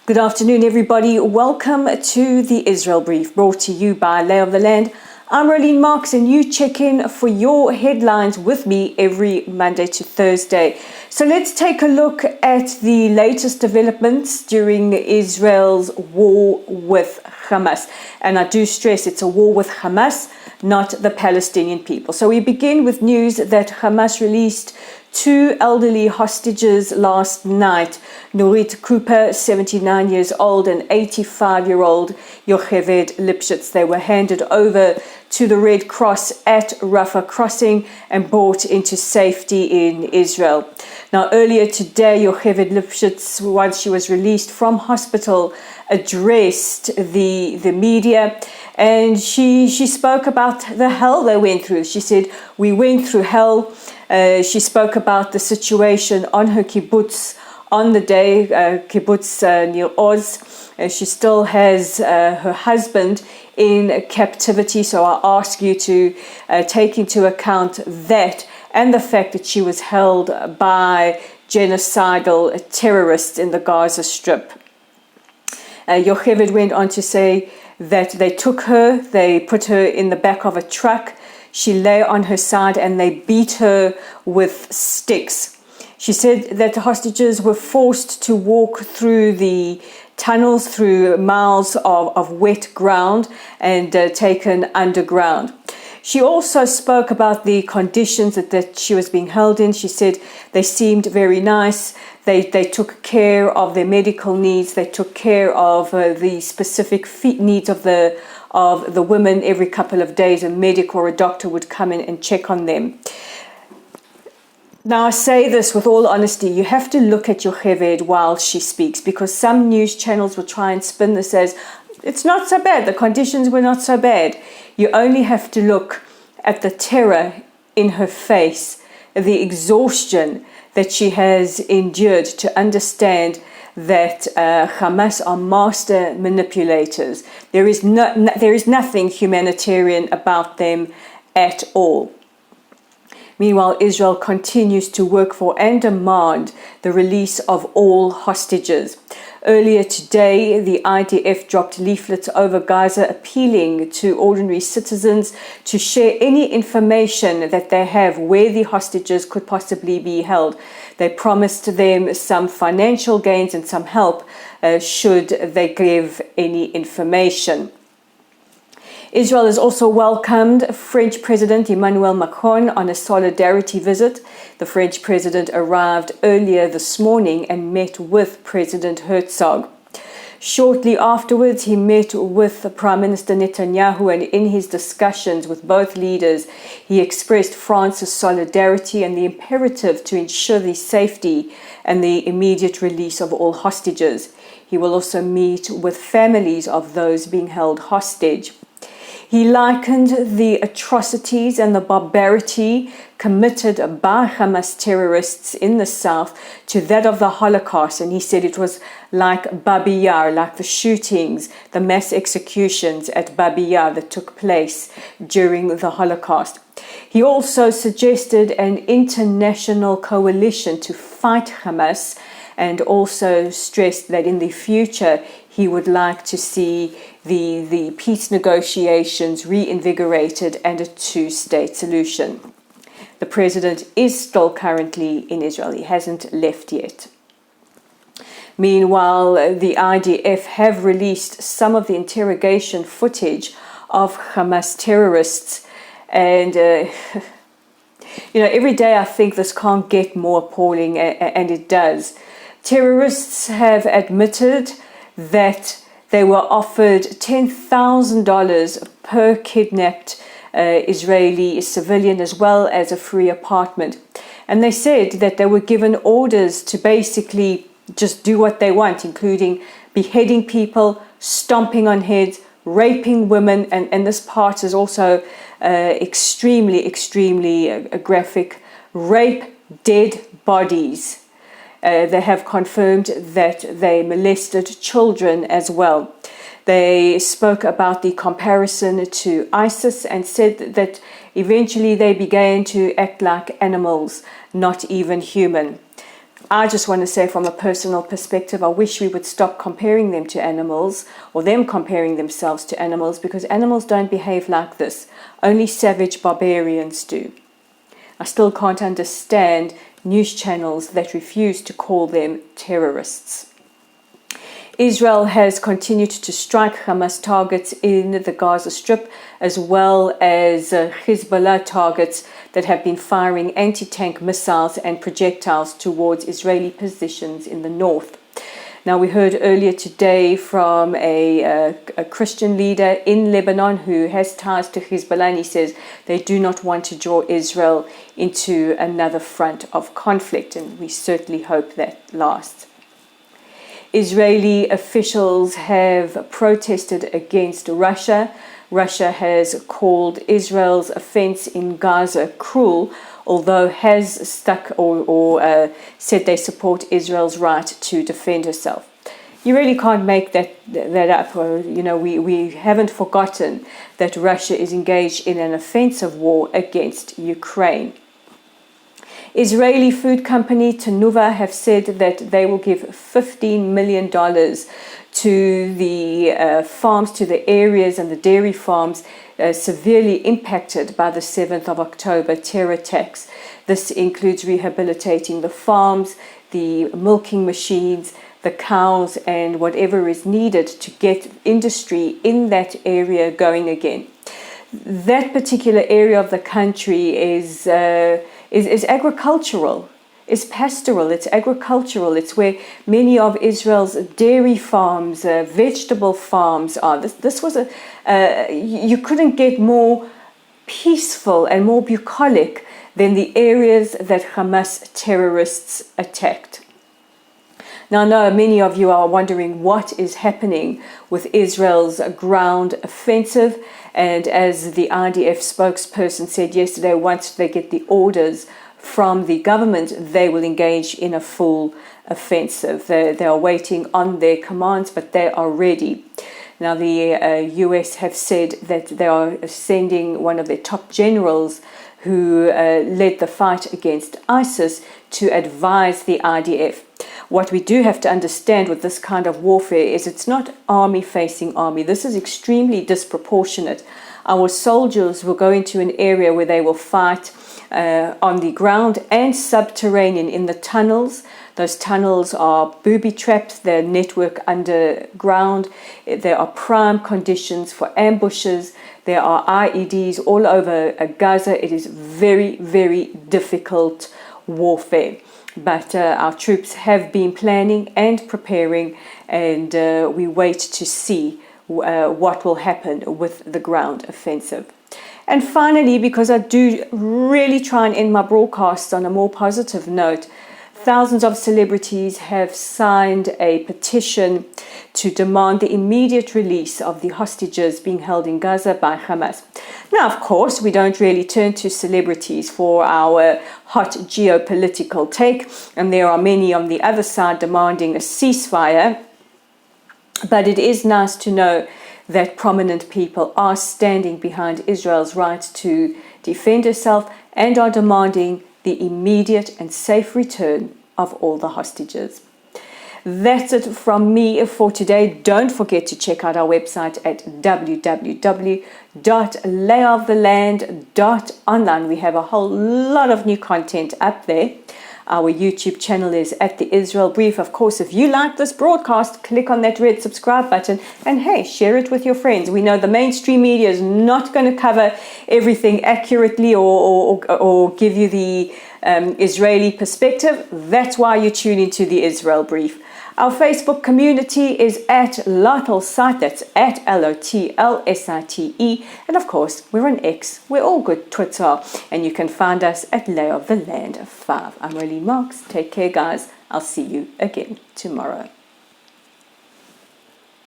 Good afternoon, everybody. Welcome to the Israel Brief, brought to you by Lay of the Land. I'm Rolene Marks, and you check in for your headlines with me every Monday to Thursday. So let's take a look at the latest developments during Israel's war with Hamas. And I do stress it's a war with Hamas, not the Palestinian people. So we begin with news that Hamas released two elderly hostages last night. Nurit Cooper, 79 years old, and 85-year-old Yocheved Lipschitz. They were handed over to the Red Cross at Rafah crossing and brought into safety in Israel. Now, earlier today, Yocheved Lipschitz, once she was released from hospital, addressed the media, and she spoke about the hell they went through. She said, "We went through hell." She spoke about the situation on her kibbutz on the day, kibbutz Nir Oz. She still has her husband in captivity, so I ask you to take into account that and the fact that she was held by genocidal terrorists in the Gaza Strip. Yocheved went on to say that they took her, they put her in the back of a truck. She lay on her side and they beat her with sticks. She said that the hostages were forced to walk through the tunnels, through miles of wet ground, and taken underground. She also spoke about the conditions that she was being held in. She said they seemed very nice. They took care of their medical needs. They took care of the specific needs of the women. Every couple of days, a medic or a doctor would come in and check on them. Now, I say this with all honesty, you have to look at Yocheved while she speaks, because some news channels will try and spin this as, it's not so bad, the conditions were not so bad. You only have to look at the terror in her face, the exhaustion that she has endured, to understand that Hamas are master manipulators. There is nothing humanitarian about them at all. Meanwhile, Israel continues to work for and demand the release of all hostages. Earlier today, the IDF dropped leaflets over Gaza appealing to ordinary citizens to share any information that they have where the hostages could possibly be held. They promised them some financial gains and some help should they give any information. Israel has also welcomed French President Emmanuel Macron on a solidarity visit. The French president arrived earlier this morning and met with President Herzog. Shortly afterwards, he met with Prime Minister Netanyahu, and in his discussions with both leaders, he expressed France's solidarity and the imperative to ensure the safety and the immediate release of all hostages. He will also meet with families of those being held hostage. He likened the atrocities and the barbarity committed by Hamas terrorists in the south to that of the Holocaust, and he said it was like Babi Yar, like the shootings, the mass executions at Babi Yar that took place during the Holocaust. He also suggested an international coalition to fight Hamas, and also stressed that in the future he would like to see the peace negotiations reinvigorated and a two-state solution. The president is still currently in Israel. He hasn't left yet. Meanwhile, the IDF have released some of the interrogation footage of Hamas terrorists. And, every day I think this can't get more appalling, and it does. Terrorists have admitted that they were offered $10,000 per kidnapped Israeli civilian, as well as a free apartment. And they said that they were given orders to basically just do what they want, including beheading people, stomping on heads, raping women, and this part is also extremely graphic. Rape dead bodies. They have confirmed that they molested children as well. They spoke about the comparison to ISIS and said that eventually they began to act like animals, not even human. I just want to say from a personal perspective, I wish we would stop comparing them to animals or them comparing themselves to animals, because animals don't behave like this. Only savage barbarians do. I still can't understand news channels that refuse to call them terrorists. Israel has continued to strike Hamas targets in the Gaza Strip, as well as Hezbollah targets that have been firing anti-tank missiles and projectiles towards Israeli positions in the north. Now, we heard earlier today from a Christian leader in Lebanon who has ties to Hezbollah, and he says they do not want to draw Israel into another front of conflict, and we certainly hope that lasts. Israeli officials have protested against Russia. Russia has called Israel's offense in Gaza cruel, although has stuck or said they support Israel's right to defend herself. You really can't make that up. We haven't forgotten that Russia is engaged in an offensive war against Ukraine. Israeli food company Tenuva have said that they will give $15 million to the farms, to the areas and the dairy farms severely impacted by the 7th of October terror attacks. This includes rehabilitating the farms, the milking machines, the cows, and whatever is needed to get industry in that area going again. That particular area of the country is agricultural, is pastoral, it's agricultural. It's where many of Israel's dairy farms, vegetable farms are. This was you couldn't get more peaceful and more bucolic than the areas that Hamas terrorists attacked. Now, I know many of you are wondering what is happening with Israel's ground offensive. And as the IDF spokesperson said yesterday, once they get the orders from the government, they will engage in a full offensive. They are waiting on their commands, but they are ready. Now, the US have said that they are sending one of their top generals who led the fight against ISIS to advise the IDF. What we do have to understand with this kind of warfare is it's not army facing army. This is extremely disproportionate. Our soldiers will go into an area where they will fight on the ground and subterranean in the tunnels. Those tunnels are booby traps, they're network underground. There are prime conditions for ambushes. There are IEDs all over Gaza. It is very, very difficult warfare. But our troops have been planning and preparing, and we wait to see what will happen with the ground offensive. And finally, because I do really try and end my broadcasts on a more positive note, thousands of celebrities have signed a petition to demand the immediate release of the hostages being held in Gaza by Hamas. Now, of course, we don't really turn to celebrities for our hot geopolitical take, and there are many on the other side demanding a ceasefire. But it is nice to know that prominent people are standing behind Israel's right to defend herself and are demanding the immediate and safe return of all the hostages. That's it from me for today. Don't forget to check out our website at www.layoftheland.online. We have a whole lot of new content up there. Our YouTube channel is at the Israel Brief. Of course, if you like this broadcast, click on that red subscribe button and hey, share it with your friends. We know the mainstream media is not going to cover everything accurately or give you the Israeli perspective. That's why you tune into the Israel Brief. Our Facebook community is at Lotlsite, that's at LOTLSITE. And of course, we're on X, we're all good Twitter, and you can find us at Lay of the Land 5. I'm Rolene Marks. Take care, guys. I'll see you again tomorrow.